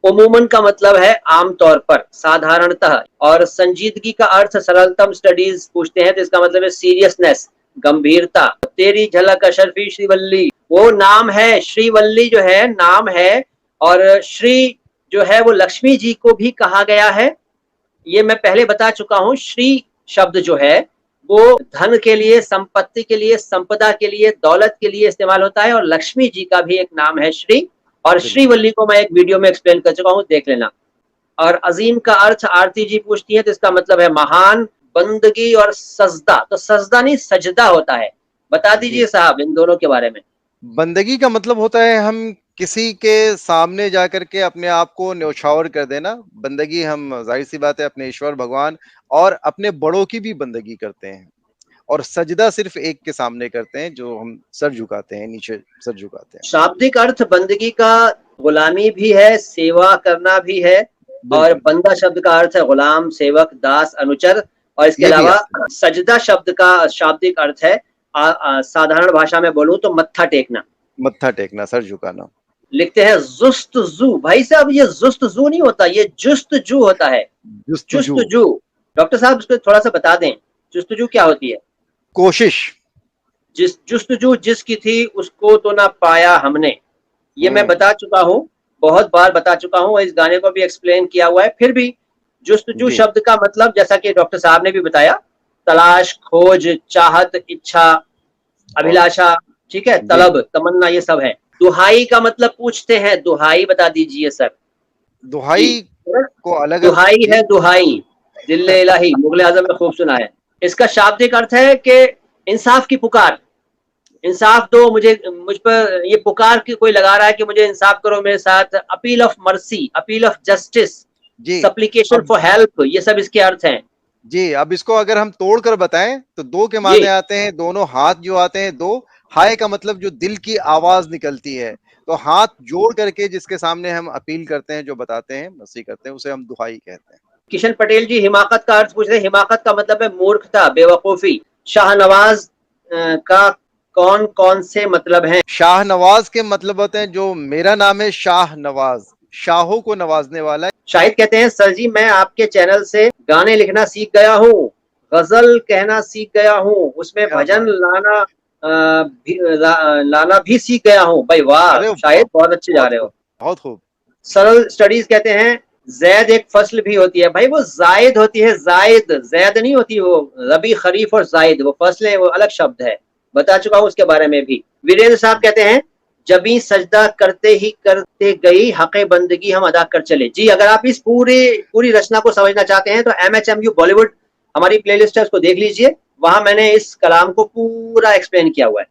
उमूमन का मतलब है आमतौर पर, साधारणतः। और संजीदगी का अर्थ सरलतम स्टडीज पूछते हैं तो इसका मतलब है सीरियसनेस, गंभीरता। तेरी झलक अशरफी श्रीवल्ली, वो नाम है, श्रीवल्ली जो है नाम है, और श्री जो है वो लक्ष्मी जी को भी कहा गया है। ये मैं पहले बता चुका हूँ। श्री शब्द जो है वो धन के लिए, संपत्ति के लिए, संपदा के लिए, दौलत के लिए इस्तेमाल होता है, और लक्ष्मी जी का भी एक नाम है श्री। और बिल्कुल। श्रीवल्ली को मैं एक वीडियो में एक्सप्लेन कर चुका हूँ, देख लेना। और अजीम का अर्थ आरती जी पूछती है तो इसका मतलब है महान, बंदगी और सजदा। तो सजदा नहीं, सजदा होता है। बता जी, दीजिए साहब इन दोनों के बारे में। बंदगी का मतलब होता है हम किसी के सामने जाकर के अपने आप को न्यौछावर कर देना। बंदगी हम जाहिर सी बात है अपने ईश्वर भगवान और अपने बड़ों की भी बंदगी करते हैं, और सजदा सिर्फ एक के सामने करते हैं, जो हम सर झुकाते हैं, नीचे सर झुकाते हैं। शाब्दिक अर्थ बंदगी का गुलामी भी है, सेवा करना भी है। और बिल्कुल, बंदा शब्द का अर्थ है गुलाम, सेवक, दास, अनुचर। और इसके ये भी अलावा आता है। सजदा शब्द का शाब्दिक अर्थ है, साधारण भाषा में बोलूं तो मत्था टेकना। मत्था टेकना, सर झुकाना। लिखते हैं जुस्तजू। भाई साहब ये जुस्तजू नहीं होता, ये जुस्तजू होता है। जुस्तजू, जुस्तजू। डॉक्टर साहब इसको थोड़ा सा बता दें, जुस्तजू क्या होती है? कोशिश। जिस जुस्तजू जिसकी थी उसको तो ना पाया हमने। ये मैं हम्म। बता चुका हूँ, बहुत बार बता चुका हूँ, इस गाने को भी एक्सप्लेन किया हुआ है। फिर भी जुस्तजू जी, शब्द का मतलब जैसा कि डॉक्टर साहब ने भी बताया, तलाश, खोज, चाहत, इच्छा, और अभिलाषा, ठीक है, जी, तलब, तमन्ना, ये सब है। दुहाई का मतलब पूछते हैं, दुहाई बता दीजिए सर। जी, दुहाई को अलग अर्थ दुहाई ये। है, दुहाई, दिल्ले इलाही, मुगले आजम में खूब सुना है। इसका शाब्दिक अर्थ है कि इंसाफ की पुकार। इंसाफ दो मुझे, मुझ पर ये पुकार की कोई लगा रहा है कि मुझे इंसाफ करो मेरे साथ। Appeal of mercy, appeal of justice, जी, सप्लीकेशन अब फॉर हेल्प, ये सब इसके अर्थ हैं। जी, अब इसको अगर हम तोड़कर बताएं तो दो के जी माने आते हैं, दोनों हाथ जो आते हैं दो। हाय का मतलब जो दिल की आवाज निकलती है, तो हाथ जोड़ करके जिसके सामने हम अपील करते हैं, जो बताते हैं, मसीह करते हैं, उसे हम दुहाई कहते हैं। किशन पटेल जी हिमाकत का अर्थ पूछ रहे हैं। हिमाकत का मतलब है मूर्खता, बेवकूफी। शाहनवाज का कौन कौन से मतलब हैं? शाहनवाज के मतलब होते हैं, जो मेरा नाम है शाह नवाज, शाहों को नवाजने वाला। शाहिद कहते हैं सर जी मैं आपके चैनल से गाने लिखना सीख गया हूँ, गजल कहना सीख गया हूँ, उसमें क्या भजन बात। लाना लाना भी सीख गया हूँ। भाई वाह अरे वाह, शाहिद, बहुत अच्छे जा बहुत रहे खूब, हो। बहुत खूब। सरल स्टडीज कहते हैं जैद एक फसल भी होती है। भाई वो जायद होती है, जायद, जैद नहीं होती। वो रबी, खरीफ और जायद वो फसलें, वो अलग शब्द है, बता चुका हूँ उसके बारे में भी। वीरेंद्र साहब कहते हैं जबी सजदा करते ही करते गई हक़े बंदगी हम अदा कर चले। जी अगर आप इस पूरी रचना को समझना चाहते हैं तो MHMU बॉलीवुड हमारी प्लेलिस्ट है, उसको देख लीजिए। वहां मैंने इस कलाम को पूरा एक्सप्लेन किया हुआ है।